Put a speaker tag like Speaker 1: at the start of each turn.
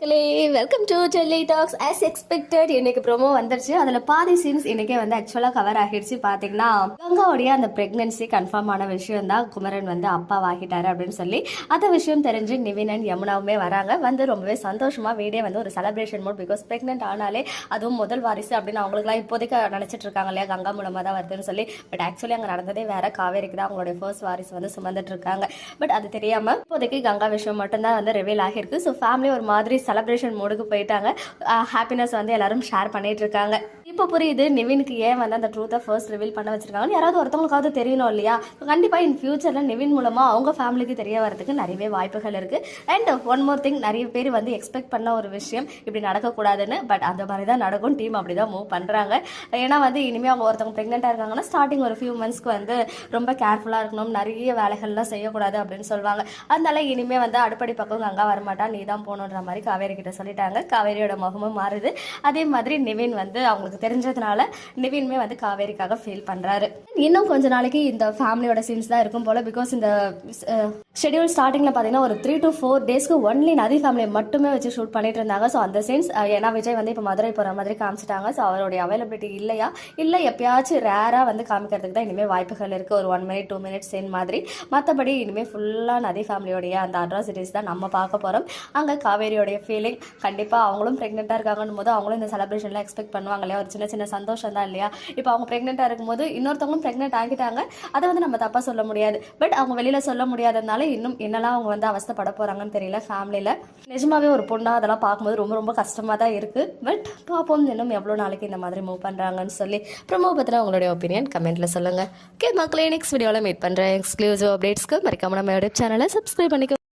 Speaker 1: Welcome to Delhi talks. As expected இன்னைக்கு promo வந்துருச்சு. அதில் பாதி சீன்ஸ் இன்னைக்கே வந்து ஆக்சுவலாக கவர் ஆகிடுச்சு. பார்த்தீங்கன்னா கங்காவுடைய அந்த ப்ரெக்னன்சி கன்ஃபார்ம் ஆன விஷயம் தான் குமரன் வந்து அப்பா ஆகிட்டாரு அப்படின்னு சொல்லி அந்த விஷயம் தெரிஞ்சு நிவின் அண்ட் யமுனாவுமே வராங்க. வந்து ரொம்பவே சந்தோஷமா வீடே வந்து ஒரு செலிப்ரேஷன் மூட். பிகாஸ் ப்ரெக்னென்ட் ஆனாலே அதுவும் முதல் வாரிசு அப்படின்னு அவங்களுக்குலாம் இப்போதைக்கு நினைச்சிட்டு இருக்காங்க இல்லையா, கங்கா மூலமாக தான் வருதுன்னு சொல்லி. பட் ஆக்சுவலி அங்கே நடந்ததே வேற. காவேரிக்கு தான் அவங்களுடைய ஃபர்ஸ்ட் வாரிசு வந்து சுமந்துட்டு இருக்காங்க. பட் அது தெரியாம இப்போதைக்கு கங்கா விஷயம் மட்டும்தான் வந்து ரிவீல் ஆகிருக்கு. ஸோ ஃபேமிலி ஒரு மாதிரி செலிப்ரேஷன் மோடுக்கு போயிட்டாங்க. ஹாப்பினஸ் வந்து எல்லாரும் ஷேர் பண்ணிட்டு இருக்காங்க. இப்போ புரியுது நிவினுக்கு ஏன் வந்து அந்த ட்ரூத்தை ஃபர்ஸ்ட் ரிவீல் பண்ண வச்சிருக்காங்க. யாராவது ஒருத்தவங்களுக்காவது தெரியணும் இல்லையா. கண்டிப்பாக இன் ஃபியூச்சரில் நிவின் மூலமாக அவங்க ஃபேமிலிக்கு தெரிய வரதுக்கு நிறையவே வாய்ப்புகள் இருக்குது. அண்ட் ஒன் மோர் திங், நிறைய பேர் வந்து எக்ஸ்பெக்ட் பண்ண ஒரு விஷயம் இப்படி நடக்கக்கூடாதுன்னு. பட் அந்த மாதிரி தான் நடக்கும். டீம் அப்படி தான் மூவ் பண்ணுறாங்க. ஏன்னா வந்து இனிமேல் அவங்க ஒருத்தவங்க ப்ரெக்னெண்ட்டாக இருக்காங்கன்னா ஸ்டார்டிங் ஒரு ஃபியூ மந்த்ஸ்க்கு வந்து ரொம்ப கேர்ஃபுல்லாக இருக்கணும், நிறைய வேலைகள்லாம் செய்யக்கூடாது அப்படின்னு சொல்லுவாங்க. அதனால இனிமேல் வந்து அடுப்படி பக்கம் அங்கே வரமாட்டா, நீ தான் போகணுன்ற மாதிரி காவேரி கிட்ட சொல்லிட்டாங்க. காவேரியோட முகமும் மாறுது. அதே மாதிரி நிவின் வந்து அவங்களுக்கு தெரிஞ்சதுனால நிவின்மே வந்து காவேரிக்காக ஃபீல் பண்றாரு. இன்னும் கொஞ்ச நாளைக்கு இந்த ஃபேமிலியோட சீன்ஸ் தான் இருக்கும் போல. பிகாஸ் இந்த ஷெடியூல் ஸ்டார்டிங்ல பாத்தீங்கன்னா ஒரு 3 to 4 டேஸ்க்கு ஒன்லி நதி ஃபேமிலியை மட்டுமே வச்சு ஷூட் பண்ணிட்டு இருந்தாங்க. ஸோ அந்த சீன்ஸ் ஏன்னா விஜய் வந்து இப்போ மதுரை போற மாதிரி காமிச்சிட்டாங்க. ஸோ அவருடைய அவைலபிலிட்டி இல்லையா, இல்லை எப்பயாச்சும் ரேரா வந்து காமிக்கிறதுக்கு தான் இனிமேல் வாய்ப்புகள் இருக்கு. ஒரு 1 minute 2 minutes சீன் மாதிரி. மற்றபடி இனிமேல் ஃபுல்லா நதி ஃபேமிலியோடைய அந்த அட்ராசிட்டிஸ் தான் நம்ம பார்க்க போறோம். அங்கே காவேரியோடைய ஃபீலிங் கண்டிப்பாக அவங்களும் ப்ரெக்னெண்ட்டாக இருக்காங்கன்னு போது அவங்களும் இந்த செலிப்ரேஷன்லாம் எக்ஸ்பெக்ட் பண்ணுவாங்க இல்லையா. ஒரு சின்ன சின்ன சந்தோஷம் தான் இல்லையா. இப்போ அவங்க ப்ரெக்னெண்ட்டாக இருக்கும்போது இன்னொருத்தவங்களும் ப்ரெக்னென்ட் ஆகிட்டாங்க. அதை வந்து நம்ம தப்பாக சொல்ல முடியாது. பட் அவங்க வெளியில் சொல்ல முடியாததுனால இன்னும் என்னெல்லாம் அவங்க வந்து அவஸ்தைப்பட போகிறாங்கன்னு தெரியல. ஃபேமிலியில் நிஜமாவே ஒரு பொண்ணா அதெல்லாம் பார்க்கும்போது ரொம்ப ரொம்ப கஷ்டமாக தான் இருக்குது. பட் பார்ப்போம் இன்னும் எவ்வளோ நாளைக்கு இந்த மாதிரி மூவ் பண்ணுறாங்கன்னு சொல்லி. ப்ரோமோ பற்றின உங்களுடைய ஒப்பீனியன் கமெண்ட்டில் சொல்லுங்கள். ஓகே மக்களே, நெக்ஸ்ட் வீடியோவில் மீட் பண்ணுறேன். எக்ஸ்க்ளூசிவ் அப்டேட்ஸ்க்கு மறக்காம நம்ம யூடியூப் சேனலை சப்ஸ்கிரைப் பண்ணிக்கோ.